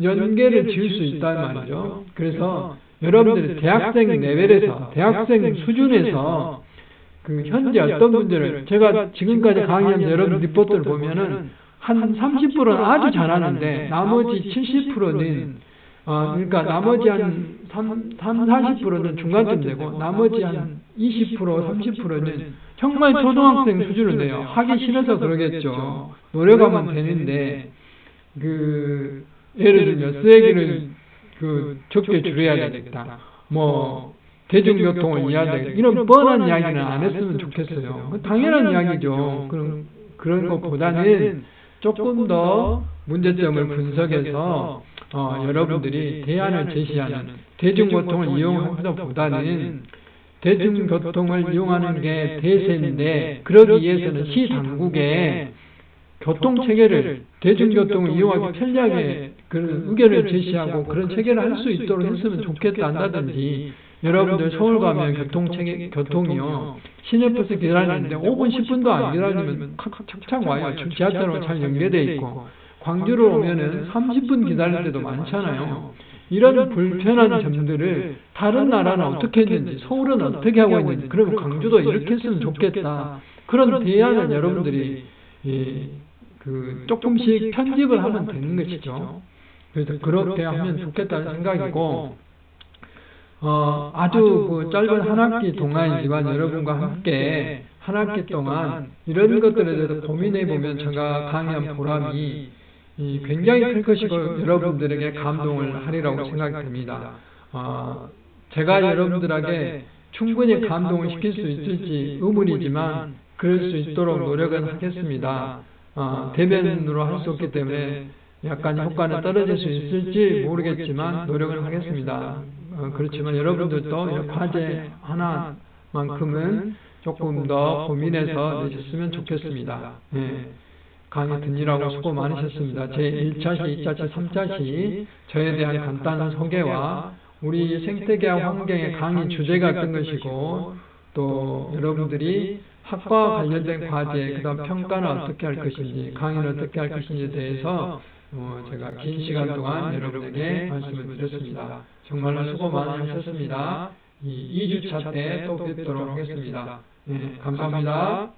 연계를 지을 수 있단 말이죠. 그래서 여러분들이 대학생 레벨에서 대학생 수준에서 현재 어떤 문제를 제가 지금까지 강의한 여러분 리포트를 보면은 한 30%는 아주 잘하는데 나머지 70%는 그러니까 나머지 한 40%는 중간쯤 되고 나머지 한 20%, 30%는 정말 초등학생 수준을 내요. 하기 싫어서 그러겠죠. 노력하면 되는데 예를 들면 쓰레기를 적게 줄여야 되겠다. 뭐 대중교통을 이해해야 되겠다. 이런 뻔한 이야기는 안 했으면 좋겠어요. 당연한 이야기죠. 그런 것보다는 조금 더 문제점을 분석해서 여러분들이 대안을 제시하는 대중교통을 이용하는 것보다는 대중교통을 이용하는 게 대세인데 그러기 위해서는 시 당국에 교통체계를 대중교통을 이용하기 편리하게 그런 의견을 제시하고 그런 체계를 할 수 있도록 했으면 좋겠다 한다든지 여러분들 서울 가면 교통이요 시내버스 기다리는데 5분 10분도 안 기다리면 착착 와요. 지하철로 잘 연계되어 있고 광주로 오면은 30분 기다릴 때도 많잖아요. 이런 불편한 점들을 다른 나라는 어떻게 했는지 서울은 어떻게 하고 있는지 그러면 광주도 이렇게 했으면 좋겠다. 그런 대안을 여러분들이 조금씩 편집을 하면 되는 것이죠. 그래서 그렇게 하면 좋겠다는 생각이고 아주 짧은 한 학기 동안이지만 여러분과 함께 한 학기 동안 이런 것들에 대해서 고민해보면 제가 강의한 보람이 굉장히 클 것이고 여러분들에게 감동을 하리라고 생각이 듭니다. 제가 여러분들에게 충분히 감동을 시킬 수 있을지 의문이지만 그럴 수 있도록 노력은 하겠습니다. 대면으로 할 수 없기 때문에 약간 효과는 떨어질 수 있을지 모르겠지만 노력을 하겠습니다. 그렇지만 여러분들도 과제 하나만큼은 조금 더 고민해서 내셨으면 좋겠습니다. 강의 듣느라고 수고 많으셨습니다. 제1차시, 2차시, 3차시 저에 대한 간단한 소개와 우리 생태계와 환경의 강의 주제가 어떤 것이고 또 여러분들이 학과와 관련된 과제, 그 다음 평가는 어떻게 할 것인지, 강의는 어떻게 할 것인지에 대해서 제가 긴 시간 동안 여러분에게 말씀을 드렸습니다. 정말로 수고 많이 하셨습니다. 이 2주차 때 또 뵙도록 하겠습니다. 감사합니다.